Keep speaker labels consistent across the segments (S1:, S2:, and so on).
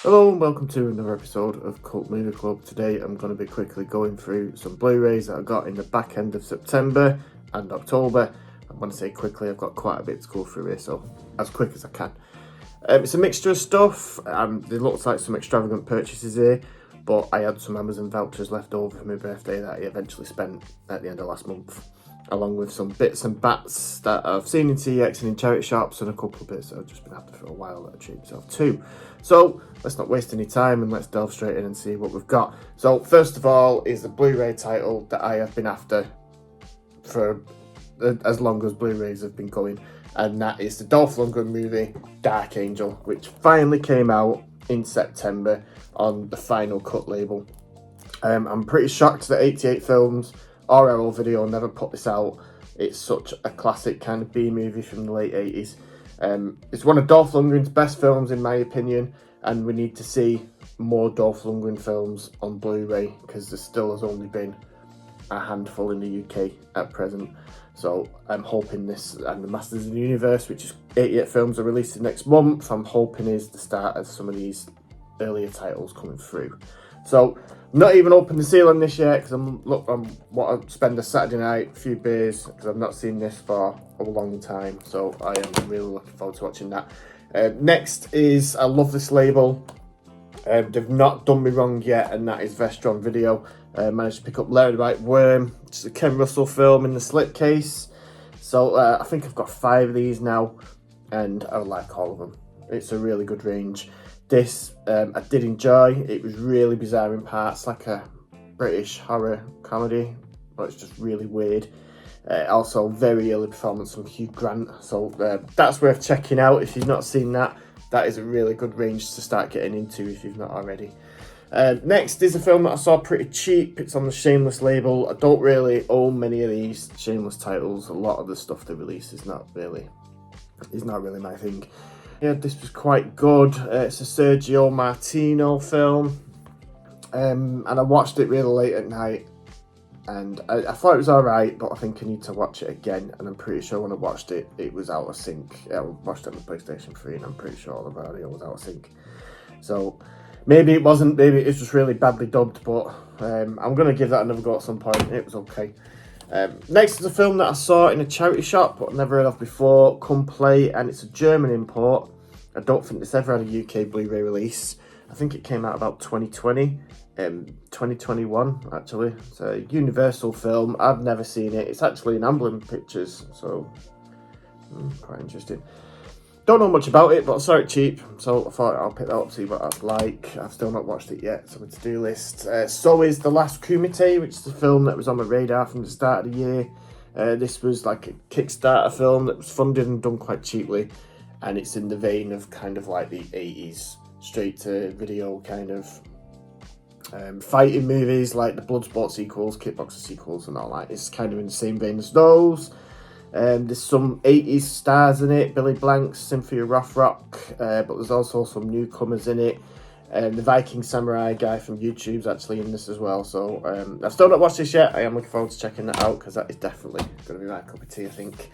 S1: Hello and welcome to another episode of Cult Movie Club. Today I'm going to be quickly going through some Blu-rays that I got in the back end of September and October. I want to say quickly, I've got quite a bit to go through here, so as quick as I can. It's a mixture of stuff, and there looks like some extravagant purchases here, but I had some Amazon vouchers left over for my birthday that I eventually spent at the end of last month, along with some bits and bats that I've seen in CX and in charity shops, and a couple of bits that I've just been after for a while that I treat myself to. So let's not waste any time and let's delve straight in and see what we've got. So first of all is the Blu-ray title that I have been after for as long as Blu-rays have been going, and that is the Dolph Lundgren movie Dark Angel, which finally came out in September on the Final Cut label. I'm pretty shocked that 88 Films or RL Video never put this out. It's such a classic kind of B movie from the late 80s. It's one of Dolph Lundgren's best films in my opinion, and we need to see more Dolph Lundgren films on Blu-ray because there still has only been a handful in the UK at present. So I'm hoping this and the Masters of the Universe, which is 88 Films, are releasing next month. I'm hoping is the start of some of these earlier titles coming through. So I'm not even opened the seal on this yet because I'm what I spend a Saturday night, a few beers, because I've not seen this for a long time. So I am really looking forward to watching that. Next is, I love this label. They've not done me wrong yet, and that is Vestron Video. Managed to pick up Larry the White Worm, which is a Ken Russell film in the slipcase. So I think I've got 5 of these now, and I like all of them. It's a really good range. This I did enjoy. It was really bizarre in parts, like a British horror comedy, but it's just really weird. Also, very early performance from Hugh Grant, so that's worth checking out if you've not seen that. That is a really good range to start getting into if you've not already. Next is a film that I saw pretty cheap. It's on the Shameless label. I don't really own many of these Shameless titles. A lot of the stuff they release is not really my thing. Yeah, this was quite good. It's a Sergio Martino film, and I watched it really late at night, and I thought it was alright, but I think I need to watch it again, and I'm pretty sure when I watched it, it was out of sync. I watched it on the PlayStation 3, and I'm pretty sure all of the audio was out of sync. So maybe it wasn't, maybe it's just really badly dubbed, but I'm going to give that another go at some point. It was okay. Next is a film that I saw in a charity shop but never heard of before, Come Play, and it's a German import. I don't think it's ever had a UK Blu-ray release. I think it came out about 2020, 2021 actually. It's a Universal film. I've never seen it. It's actually in Amblin Pictures, so quite interesting. Don't know much about it, but I saw it cheap, so I thought I'll pick that up, see what I'd like. I've still not watched it yet, so my to-do list. So is The Last Kumite, which is a film that was on my radar from the start of the year. This was like a Kickstarter film that was funded and done quite cheaply, and it's in the vein of kind of like the 80s straight-to-video kind of fighting movies, like the Bloodsport sequels, Kickboxer sequels and all that. It's kind of in the same vein as those. There's some 80s stars in it, Billy Blanks, Cynthia Rothrock, but there's also some newcomers in it. The Viking Samurai guy from YouTube's actually in this as well, so I've still not watched this yet. I am looking forward to checking that out because that is definitely going to be my cup of tea, I think.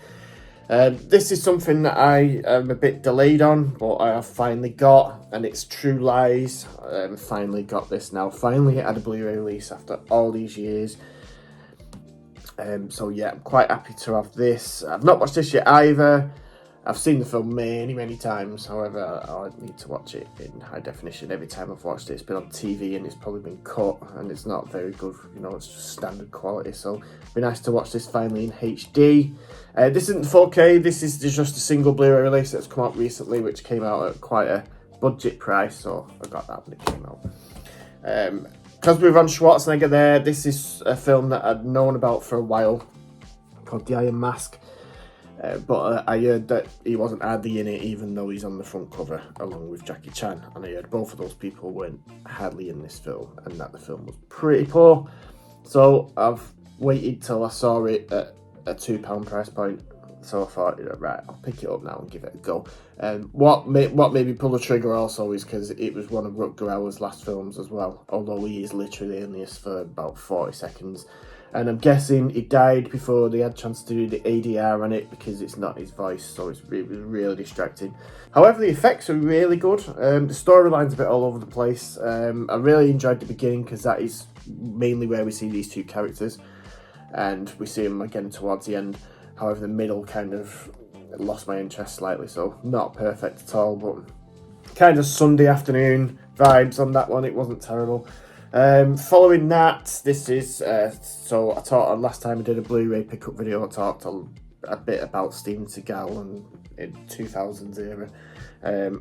S1: This is something that I am a bit delayed on, but I have finally got, and it's True Lies. Finally got this now. Finally had a Blu-ray release after all these years. So yeah, I'm quite happy to have this. I've not watched this yet either. I've seen the film many times. However, I need to watch it in high definition. Every time I've watched it, it's been on TV and it's probably been cut, and it's not very good. You know, it's just standard quality. So it'd be nice to watch this finally in HD. This isn't 4K. This is just a single Blu-ray release that's come out recently, which came out at quite a budget price. So I got that when it came out. Because we're on Schwarzenegger there, this is a film that I'd known about for a while, called The Iron Mask. But I heard that he wasn't hardly in it, even though he's on the front cover along with Jackie Chan. And I heard both of those people weren't hardly in this film, and that the film was pretty poor. So I've waited till I saw it at a £2 price point. So I thought, right, I'll pick it up now and give it a go. What made me pull the trigger also is because it was one of Rutger Hauer's last films as well. Although he is literally in this for about 40 seconds. And I'm guessing he died before they had a chance to do the ADR on it because it's not his voice, so it was really distracting. However, the effects are really good. The storyline's a bit all over the place. I really enjoyed the beginning because that is mainly where we see these two characters, and we see them again towards the end. However, the middle kind of lost my interest slightly, so not perfect at all, but kind of Sunday afternoon vibes on that one. It wasn't terrible. Following that, this is so I talked last time I did a Blu-ray pickup video. I talked a bit about Steven Seagal and in 2000s era.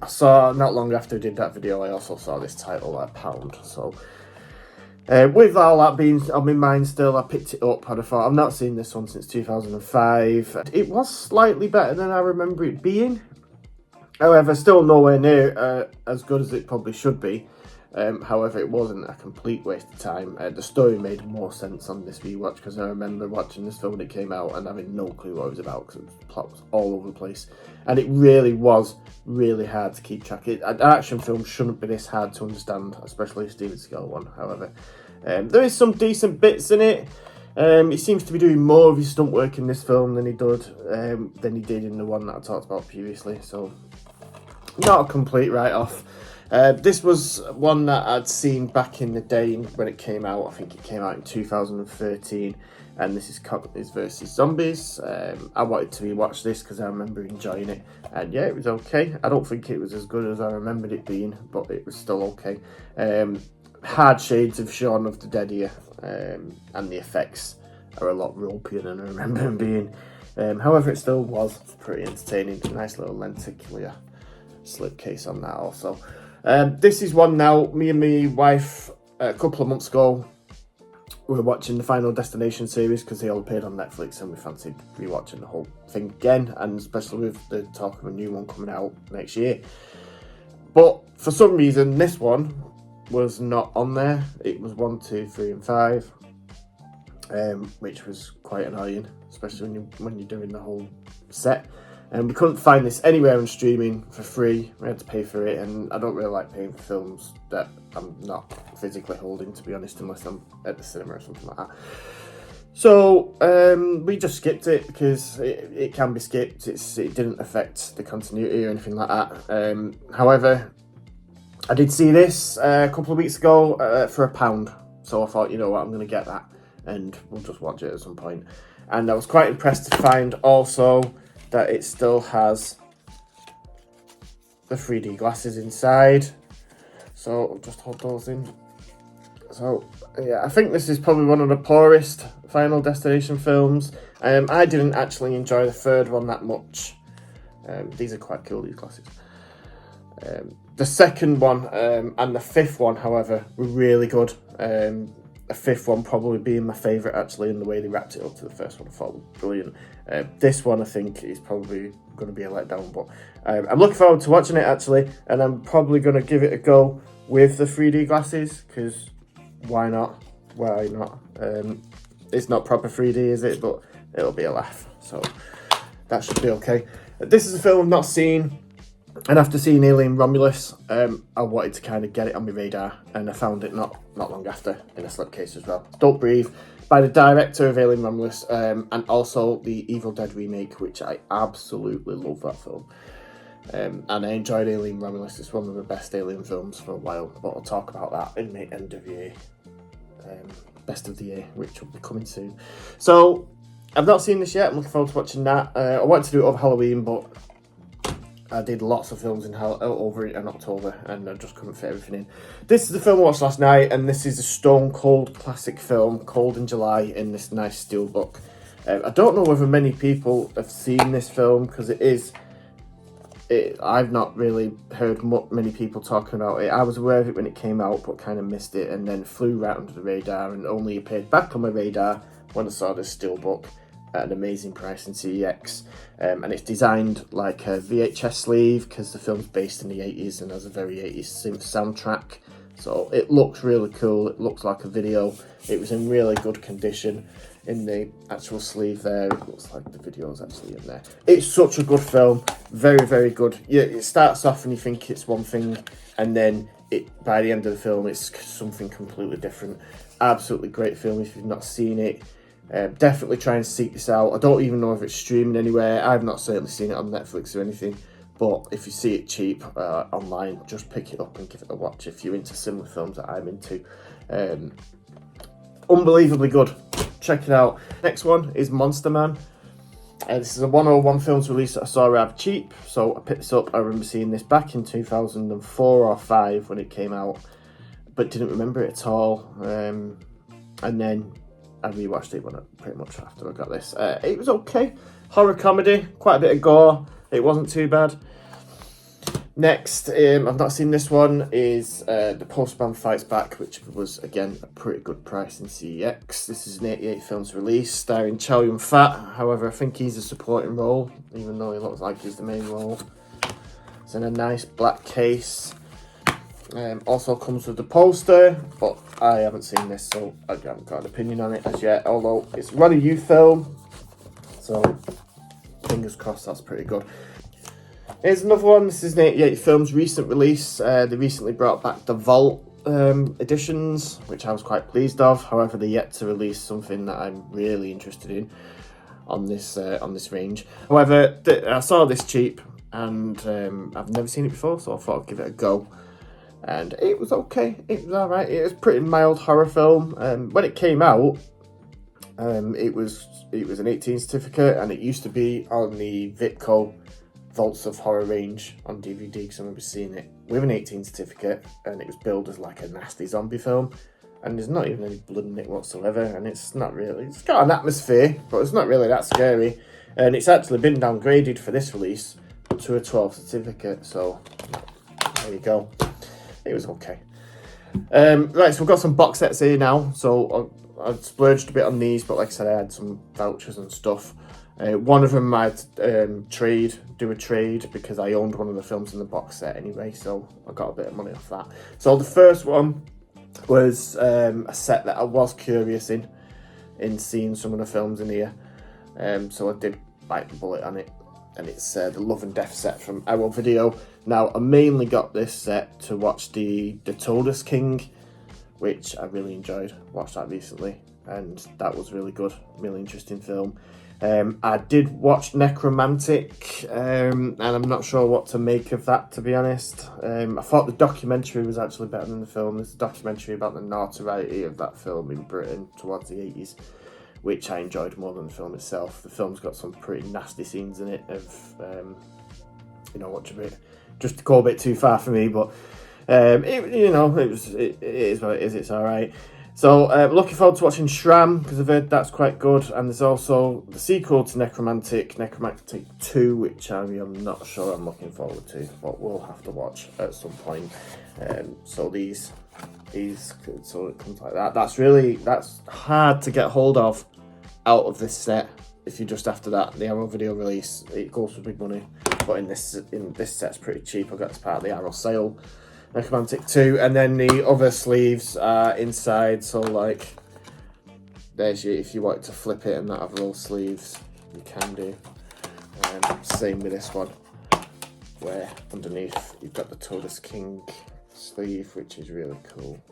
S1: I saw not long after I did that video, I also saw this title, like Pound. So with all that being on my mind still, I picked it up and I thought, I've not seen this one since 2005. It was slightly better than I remember it being. However, still nowhere near as good as it probably should be. However, it wasn't a complete waste of time. The story made more sense on this rewatch because I remember watching this film when it came out and having no clue what it was about because the plot was all over the place. And it really was really hard to keep track of. An action film shouldn't be this hard to understand, especially a Steven Seagal one, however. There is some decent bits in it. He seems to be doing more of his stunt work in this film than he did in the one that I talked about previously. So, not a complete write-off. This was one that I'd seen back in the day when it came out. I think it came out in 2013, and this is Cockneys vs Zombies. I wanted to rewatch this because I remember enjoying it, and yeah, it was okay. I don't think it was as good as I remembered it being, but it was still okay. Hard shades of Shaun of the Dead here, and the effects are a lot ropier than I remember them being. However, it still was pretty entertaining. Nice little lenticular slipcase on that also. This is one now, me and my wife, a couple of months ago, we were watching the Final Destination series because they all appeared on Netflix and we fancied rewatching the whole thing again, and especially with the talk of a new one coming out next year. But for some reason, this one was not on there. It was 1, 2, 3 and 5, which was quite annoying, especially when you're doing the whole set. And we couldn't find this anywhere on streaming for free. We had to pay for it, and I don't really like paying for films that I'm not physically holding, to be honest, unless I'm at the cinema or something like that. So we just skipped it because it can be skipped. It didn't affect the continuity or anything like that. However, I did see this a couple of weeks ago for £1. So I thought, you know what, I'm going to get that and we'll just watch it at some point. And I was quite impressed to find also that it still has the 3D glasses inside. So I'll just hold those in. So yeah, I think this is probably one of the poorest Final Destination films. I didn't actually enjoy the third one that much. These are quite cool, these glasses. The second one and the fifth one, however, were really good. The fifth one probably being my favourite, actually, in the way they wrapped it up to the first one. I thought was brilliant. This one, I think, is probably going to be a letdown, but I'm looking forward to watching it, actually, and I'm probably going to give it a go with the 3D glasses, because why not? Why not? It's not proper 3D, is it? But it'll be a laugh, so that should be okay. This is a film I've not seen. And after seeing Alien Romulus, I wanted to kind of get it on my radar, and I found it not long after in a slipcase as well. Don't Breathe, by the director of Alien Romulus, and also the Evil Dead remake, which I absolutely love that film. And I enjoyed Alien Romulus. It's one of the best Alien films for a while, but I'll talk about that in the end of year, best of the year, which will be coming soon. So I've not seen this yet. I'm looking forward to watching that. I wanted to do it over Halloween, but I did lots of films over in October, and I just couldn't fit everything in. This is the film I watched last night, and this is a stone cold classic film, Cold in July, in this nice steelbook. I don't know whether many people have seen this film, because I've not really heard many people talking about it. I was aware of it when it came out, but kind of missed it, and then flew right under the radar, and only appeared back on my radar when I saw this steelbook at an amazing price in CEX. And it's designed like a VHS sleeve because the film's based in the 80s and has a very 80s soundtrack. So it looks really cool. It looks like a video. It was in really good condition in the actual sleeve there. It looks like the video's actually in there. It's such a good film. Very, very good. Yeah, it starts off and you think it's one thing, and then by the end of the film it's something completely different. Absolutely great film if you've not seen it. Definitely try and seek this out. I don't even know if it's streaming anywhere. I've not certainly seen it on Netflix or anything. But if you see it cheap online, just pick it up and give it a watch if you're into similar films that I'm into. Unbelievably good. Check it out. Next one is Monster Man. This is a 101 Films release that I saw rather cheap, so I picked this up. I remember seeing this back in 2004 or 5 when it came out, but didn't remember it at all. And then I rewatched it pretty much after I got this. It was okay. Horror comedy, quite a bit of gore. It wasn't too bad. Next, I've not seen this one, is The Postman Fights Back, which was, again, a pretty good price in CEX. This is an 88 Films release, starring Chow Yun-fat. However, I think he's a supporting role, even though he looks like he's the main role. It's in a nice black case. Also comes with the poster, but I haven't seen this, so I haven't got an opinion on it as yet. Although it's a Ronnie Yu film, so fingers crossed that's pretty good. Here's another one. This is an 88 Films recent release. They recently brought back the Vault editions, which I was quite pleased of. However, they're yet to release something that I'm really interested in on this range. However, I saw this cheap, and I've never seen it before, so I thought I'd give it a go. And it was okay. It was alright. It was a pretty mild horror film. When it came out, it was an 18 certificate, and it used to be on the Vitco Vaults of Horror range on DVD, because I remember seeing it with an 18 certificate, and it was billed as like a nasty zombie film, and there's not even any blood in it whatsoever, and it's got an atmosphere, but it's not really that scary, and it's actually been downgraded for this release to a 12 certificate, so there you go. It was okay. Right, so we've got some box sets here now, so I've splurged a bit on these, but like I said, I had some vouchers and stuff. One of them I'd do a trade because I owned one of the films in the box set anyway, so I got a bit of money off that. So the first one was a set that I was curious in seeing some of the films in here, so I did bite the bullet on it, and it's the Love and Death set from Arrow Video. Now, I mainly got this set to watch the Tortoise King, which I really enjoyed. Watched that recently, and that was really good, really interesting film. I did watch Necromantic, and I'm not sure what to make of that, to be honest. I thought the documentary was actually better than the film. There's a documentary about the notoriety of that film in Britain towards the 80s, which I enjoyed more than the film itself. The film's got some pretty nasty scenes in it of, just to go a bit too far for me, but it is what it is. It's all right. So, looking forward to watching Shram, because I've heard that's quite good. And there's also the sequel to Necromantic 2, which I am not sure I'm looking forward to, but we'll have to watch at some point. So so it comes like that. That's hard to get hold of out of this set. If you're just after that, the Arrow Video release, it goes for big money. But in this set's pretty cheap. I got this part of the Arrow sale. Necromantic 2, and then the other sleeves are inside, so like there's if you want to flip it and not have little sleeves, you can do. Same with this one, where underneath you've got the Tortoise King sleeve, which is really cool.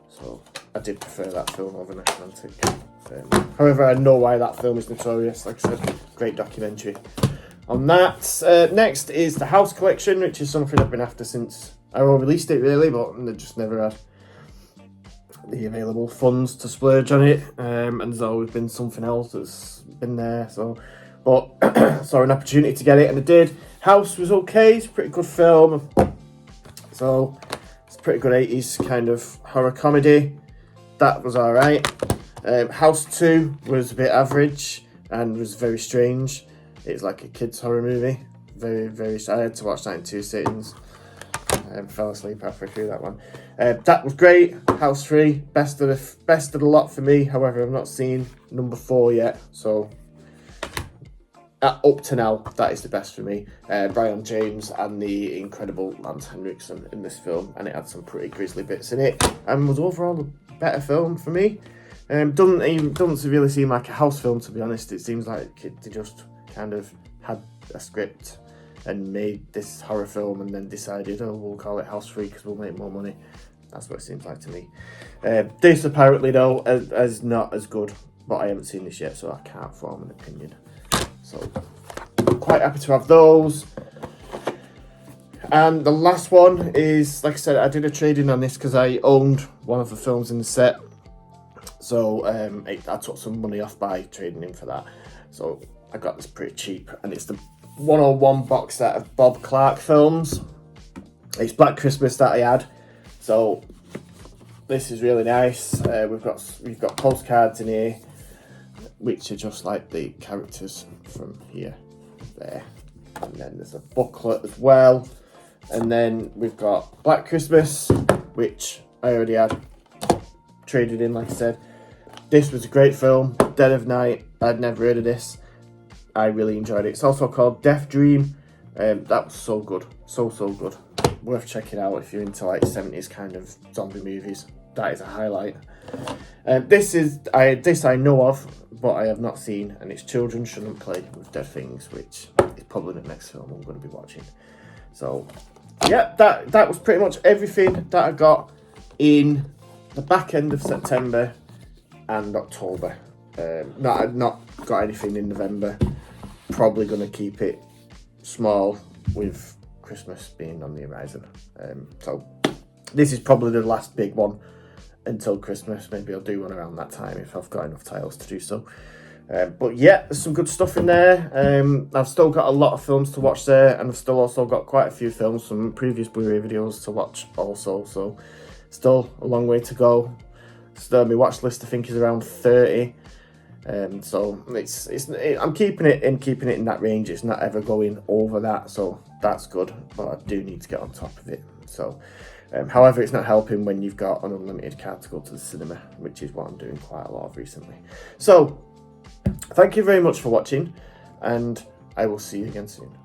S1: So I did prefer that film over Necromantic. However, I know why that film is notorious. Like I said, great documentary on that. Next is the House Collection, which is something I've been after since I released it, really, but they just never had the available funds to splurge on it, and there's always been something else that's been there, but saw an opportunity to get it, and I did. House was okay, it's a pretty good film, so it's a pretty good 80s kind of horror comedy. That was alright. House 2 was a bit average, and was very strange. It's like a kid's horror movie, very, very, I had to watch that in 2 sittings. Fell asleep halfway through that one. That was great. House 3, best of the lot for me. However, I've not seen number 4 yet, so up to now, that is the best for me. Brian James and the incredible Lance Henriksen in this film, and it had some pretty grisly bits in it, and was overall a better film for me. Doesn't really seem like a house film, to be honest. It seems like they just kind of had a script and made this horror film and then decided, we'll call it House 3 because we'll make more money. That's what it seems like to me. This apparently, though, is not as good but I haven't seen this yet, so I can't form an opinion. So quite happy to have those. And the last one is, like I said, I did a trade-in on this because I owned one of the films in the set. So I took some money off by trading in for that. So I got this pretty cheap, and it's the 101 box set of Bob Clark films. It's Black Christmas that I had. So this is really nice. We've got postcards in here, which are just like the characters from here, there. And then there's a booklet as well. And then we've got Black Christmas, which I already had traded in, like I said. This was a great film, Dead of Night. I'd never heard of this. I really enjoyed it. It's also called Death Dream. That was so good, so good. Worth checking out if you're into like 70s kind of zombie movies. That is a highlight. This I know of, but I have not seen, and it's Children Shouldn't Play with Dead Things, which is probably the next film I'm going to be watching. So yeah, that was pretty much everything that I got in the back end of September and October. I've not got anything in November. Probably going to keep it small with Christmas being on the horizon. So this is probably the last big one until Christmas. Maybe I'll do one around that time if I've got enough titles to do so. But yeah, there's some good stuff in there. I've still got a lot of films to watch there, and I've still also got quite a few films from previous Blu-ray videos to watch also. So still a long way to go. Still, my watch list I think is around 30. So I'm keeping it in that range. It's not ever going over that, so that's good. But I do need to get on top of it. So, however, it's not helping when you've got an unlimited card to go to the cinema, which is what I'm doing quite a lot of recently. So, thank you very much for watching, and I will see you again soon.